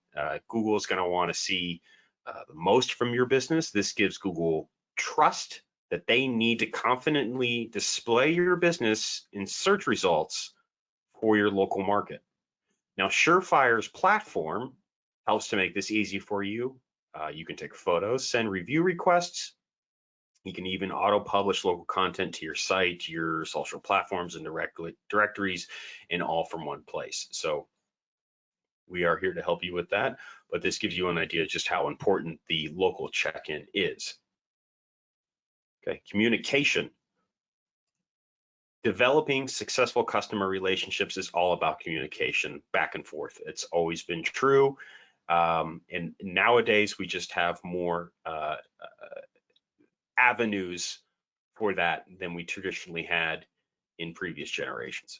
Google is going to want to see the most from your business. This gives Google trust that they need to confidently display your business in search results for your local market. Now, Surefire's platform helps to make this easy for you. You can take photos, send review requests. You can even auto-publish local content to your site, your social platforms, and directories, and all from one place. So we are here to help you with that, but this gives you an idea of just how important the local check-in is. Okay, communication. Developing successful customer relationships is all about communication back and forth. It's always been true. And nowadays we just have more avenues for that than we traditionally had in previous generations.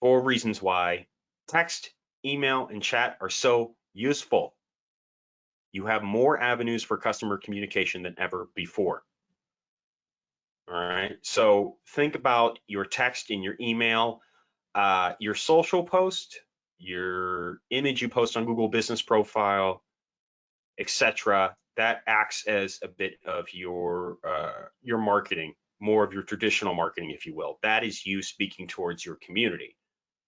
4 reasons why text, email, and chat are so useful. You have more avenues for customer communication than ever before. All right, so think about your text and your email, your social post, your image you post on Google Business Profile, etc. That acts as a bit of your marketing, more of your traditional marketing, if you will. That is you speaking towards your community.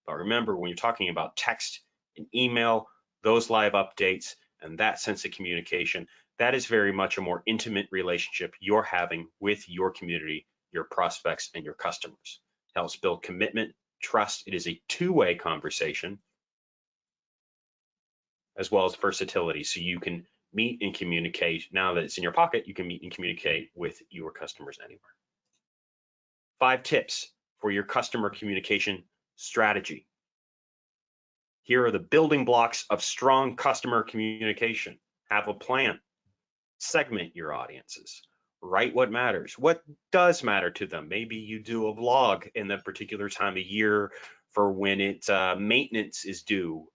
But remember, when you're talking about text and email, those live updates and that sense of communication, that is very much a more intimate relationship you're having with your community, your prospects, and your customers. It helps build commitment, trust. It is a two-way conversation, as well as versatility. So you can meet and communicate. Now that it's in your pocket, you can meet and communicate with your customers anywhere. 5 tips for your customer communication strategy. Here are the building blocks of strong customer communication. Have a plan. Segment your audiences. Write what matters. What does matter to them? Maybe you do a vlog in that particular time of year for when maintenance is due,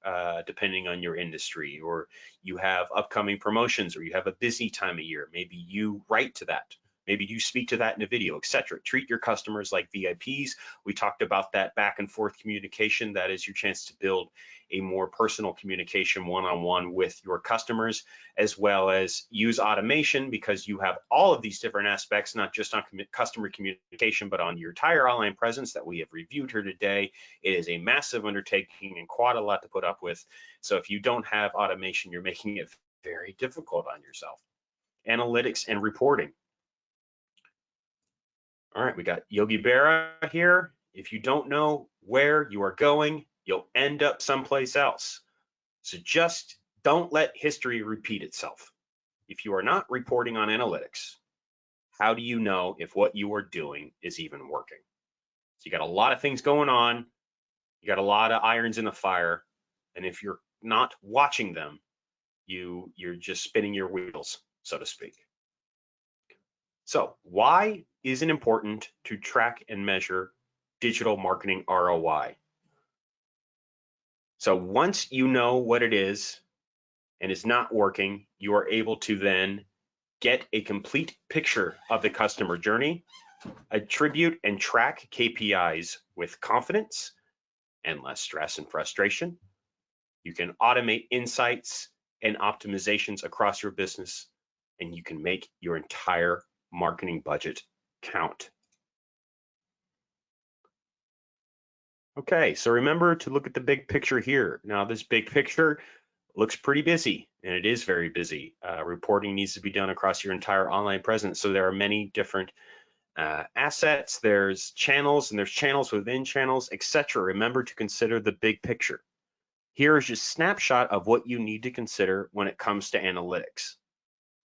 depending on your industry, or you have upcoming promotions, or you have a busy time of year. Maybe you write to that. Maybe you speak to that in a video, etc. Treat your customers like VIPs. We talked about that back and forth communication. That is your chance to build a more personal communication one-on-one with your customers, as well as use automation, because you have all of these different aspects, not just on customer communication, but on your entire online presence that we have reviewed here today. It is a massive undertaking and quite a lot to put up with. So if you don't have automation, you're making it very difficult on yourself. Analytics and reporting. All right, we got Yogi Berra here. If you don't know where you are going, you'll end up someplace else. So just don't let history repeat itself. If you are not reporting on analytics, how do you know if what you are doing is even working? So you got a lot of things going on. You got a lot of irons in the fire. And if you're not watching them, you're just spinning your wheels, so to speak. So why is it important to track and measure digital marketing ROI? So once you know what it is and it's not working, you are able to then get a complete picture of the customer journey, attribute and track KPIs with confidence and less stress and frustration. You can automate insights and optimizations across your business, and you can make your entire marketing budget count. Okay, so remember to look at the big picture here. Now, this big picture looks pretty busy, and it is very busy. Reporting needs to be done across your entire online presence. So there are many different assets, there's channels, and there's channels within channels, etc. Remember to consider the big picture. Here is just a snapshot of what you need to consider when it comes to analytics.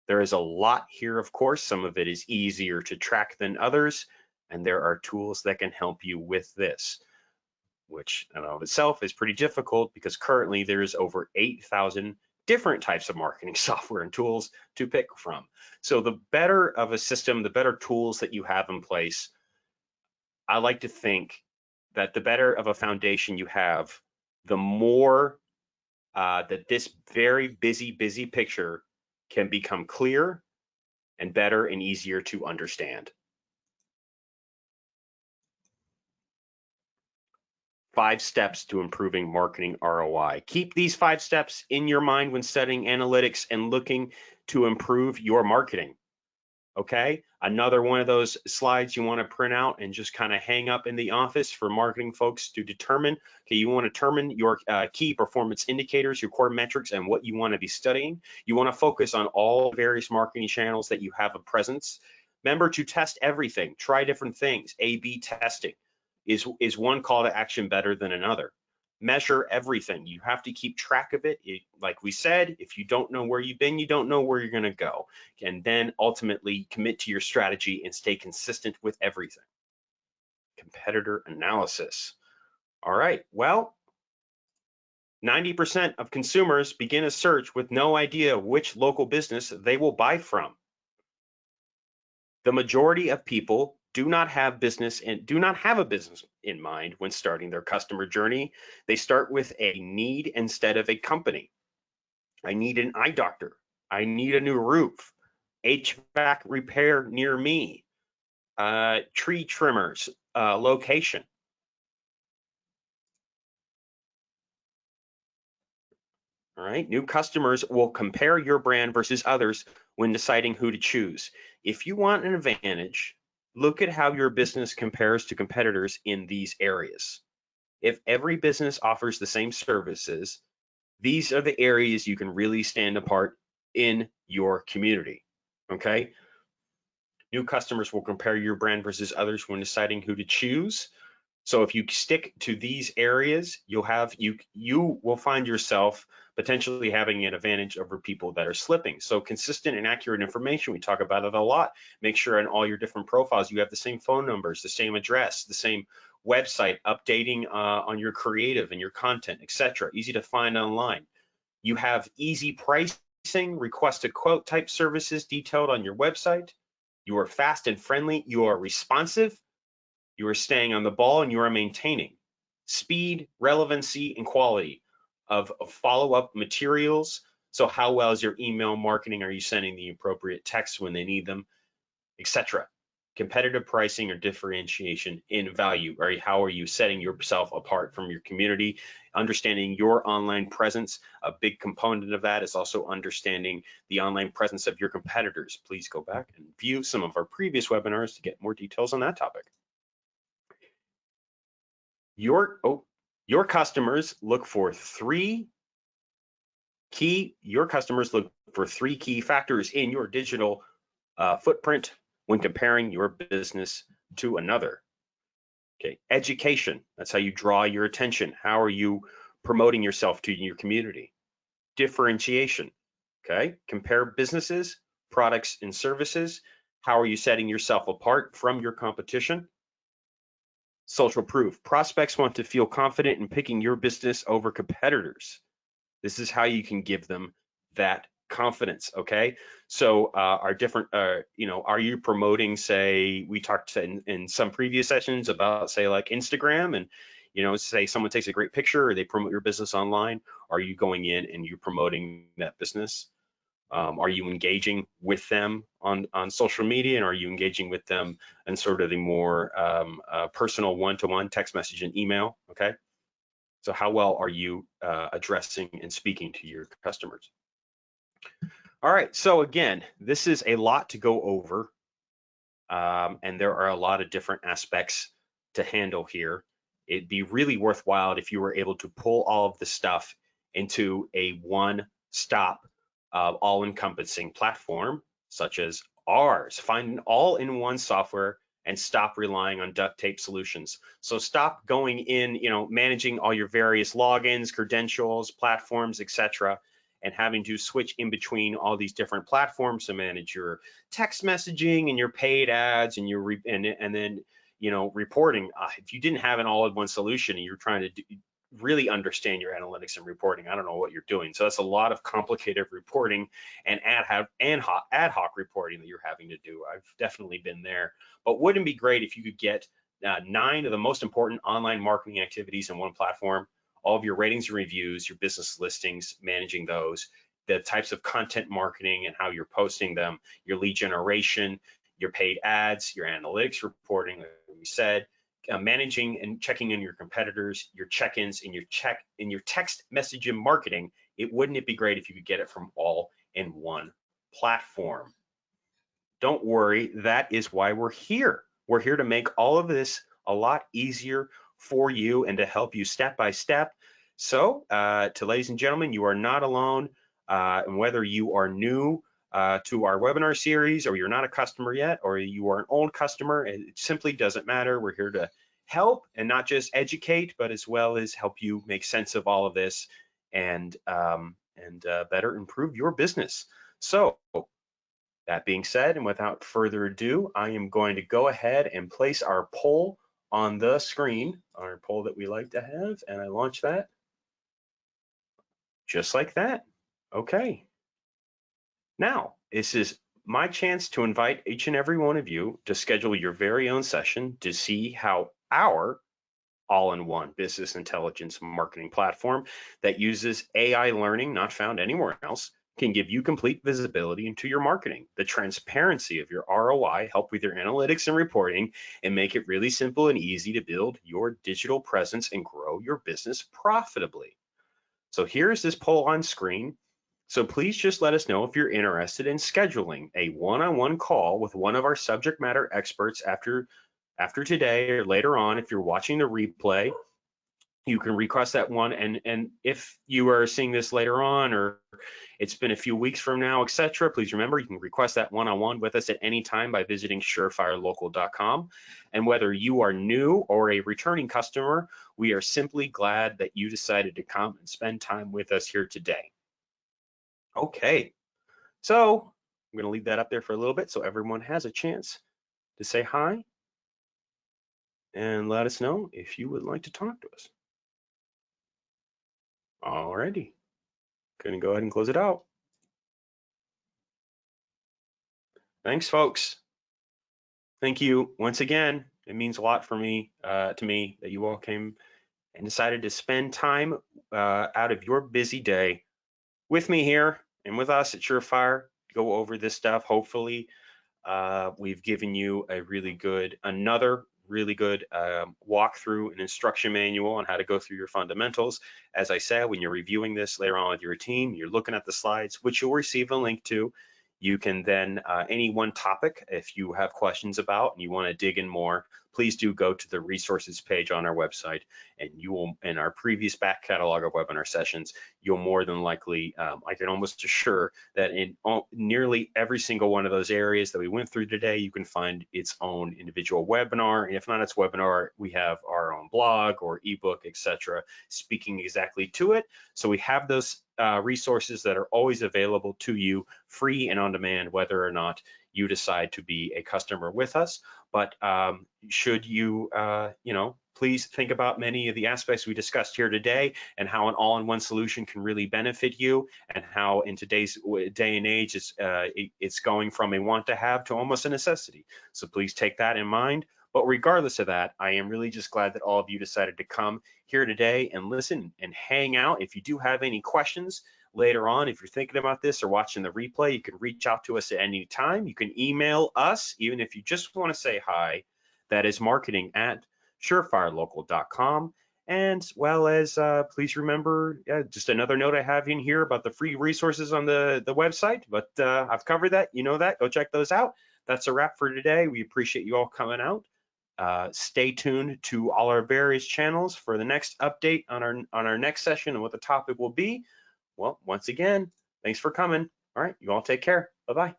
There is a lot here, of course. Some of it is easier to track than others, and there are tools that can help you with this, which in and of itself is pretty difficult because currently there's over 8,000 different types of marketing software and tools to pick from. So the better of a system, the better tools that you have in place, I like to think that the better of a foundation you have, the more that this very busy picture can become clear and better and easier to understand. 5 steps to improving marketing ROI. Keep these 5 steps in your mind when studying analytics and looking to improve your marketing. Okay, another one of those slides you want to print out and just kind of hang up in the office for marketing folks to determine. Okay, you want to determine your key performance indicators, your core metrics, and what you want to be studying. You want to focus on all various marketing channels that you have a presence. Remember to test everything, try different things. A/B testing is one call to action better than another. Measure everything. You have to keep track of it. Like we said, if you don't know where you've been, you don't know where you're going to go. And then ultimately commit to your strategy and stay consistent with everything. Competitor analysis. All right, well, 90% of consumers begin a search with no idea which local business they will buy from. The majority of people do not have a business in mind when starting their customer journey. They start with a need instead of a company. I need an eye doctor. I need a new roof. HVAC repair near me. Tree trimmers location. All right, new customers will compare your brand versus others when deciding who to choose. If you want an advantage, look at how your business compares to competitors in these areas. If every business offers the same services, these are the areas you can really stand apart in your community, okay? New customers will compare your brand versus others when deciding who to choose. So if you stick to these areas, you will find yourself potentially having an advantage over people that are slipping. So consistent and accurate information, we talk about it a lot. Make sure in all your different profiles you have the same phone numbers, the same address, the same website, updating on your creative and your content, etc. Easy to find online. You have easy pricing, request a quote type services detailed on your website. You are fast and friendly. You are responsive. You are staying on the ball, and you are maintaining speed, relevancy, and quality of follow-up materials. So how well is your email marketing? Are you sending the appropriate texts when they need them, etc.? Competitive pricing or differentiation in value. Or how are you setting yourself apart from your community? Understanding your online presence. A big component of that is also understanding the online presence of your competitors. Please go back and view some of our previous webinars to get more details on that topic. Your customers look for three key factors in your digital footprint when comparing your business to another. Okay, education, that's how you draw your attention. How are you promoting yourself to your community? Differentiation, okay, compare businesses, products, and services. How are you setting yourself apart from your competition? Social proof. Prospects want to feel confident in picking your business over competitors. This is how you can give them that confidence, okay? So are you promoting, say, we talked in some previous sessions about, say, like Instagram, and, say someone takes a great picture or they promote your business online. Are you going in and you're promoting that business? Are you engaging with them on social media, and are you engaging with them in sort of the more personal one-to-one text message and email? Okay, so how well are you addressing and speaking to your customers? All right, so again, this is a lot to go over, and there are a lot of different aspects to handle here. It'd be really worthwhile if you were able to pull all of the stuff into a one-stop all-encompassing platform such as ours. Find an all-in-one software and stop relying on duct tape solutions. So stop going in, managing all your various logins, credentials, platforms, etc., and having to switch in between all these different platforms to manage your text messaging and your paid ads and your and then reporting. If you didn't have an all-in-one solution and you're trying to really understand your analytics and reporting, I don't know what you're doing. So that's a lot of complicated reporting and ad hoc reporting that you're having to do. I've definitely been there. But wouldn't it be great if you could get 9 of the most important online marketing activities in one platform? All of your ratings and reviews, your business listings, managing those, the types of content marketing and how you're posting them, your lead generation, your paid ads, your analytics reporting, like we said, managing and checking in your competitors, your check-ins, and your text messaging marketing. Wouldn't it be great if you could get it from all in one platform? Don't worry, that is why we're here. We're here to make all of this a lot easier for you and to help you step by step. So to ladies and gentlemen, you are not alone. And whether you are new to our webinar series, or you're not a customer yet, or you are an old customer, it simply doesn't matter. We're here to help and not just educate, but as well as help you make sense of all of this and better improve your business. So that being said, and without further ado, I am going to go ahead and place our poll on the screen, our poll that we like to have, and I launch that just like that. Okay. Now, this is my chance to invite each and every one of you to schedule your very own session to see how our all-in-one business intelligence marketing platform that uses AI learning not found anywhere else can give you complete visibility into your marketing, the transparency of your ROI, help with your analytics and reporting, and make it really simple and easy to build your digital presence and grow your business profitably. So here's this poll on screen. So please just let us know if you're interested in scheduling a one-on-one call with one of our subject matter experts after today or later on if you're watching the replay. you can request that one. And if you are seeing this later on, or it's been a few weeks from now, etc., please remember you can request that one-on-one with us at any time by visiting surefirelocal.com. And whether you are new or a returning customer, we are simply glad that you decided to come and spend time with us here today. Okay, so I'm going to leave that up there for a little bit so everyone has a chance to say hi and let us know if you would like to talk to us. Alrighty, gonna go ahead and close it out. Thanks, folks. Thank you once again. It means a lot for me, to me, that you all came and decided to spend time out of your busy day with me here and with us at Surefire to go over this stuff. Hopefully, we've given you a another really good walkthrough and instruction manual on how to go through your fundamentals. As I said, when you're reviewing this later on with your team, you're looking at the slides, which you'll receive a link to. You can then, any one topic, if you have questions about and you want to dig in more, please do go to the resources page on our website, and you will, in our previous back catalog of webinar sessions, you'll more than likely, I can almost assure that in nearly every single one of those areas that we went through today, you can find its own individual webinar. And if not its webinar, we have our own blog or ebook, etc., speaking exactly to it. So we have those resources that are always available to you, free and on demand, whether or not you decide to be a customer with us. But should you, please think about many of the aspects we discussed here today and how an all-in-one solution can really benefit you, and how in today's day and age it's going from a want to have to almost a necessity. So please take that in mind. But regardless of that, I am really just glad that all of you decided to come here today and listen and hang out. If you do have any questions later on, if you're thinking about this or watching the replay, you can reach out to us at any time. You can email us, even if you just want to say hi. That is marketing@surefirelocal.com. And well as please remember, just another note I have in here about the free resources on the website, but I've covered that, you know that, go check those out. That's a wrap for today. We appreciate you all coming out. Stay tuned to all our various channels for the next update on our next session and what the topic will be. Well, once again, thanks for coming. All right, you all take care. Bye-bye.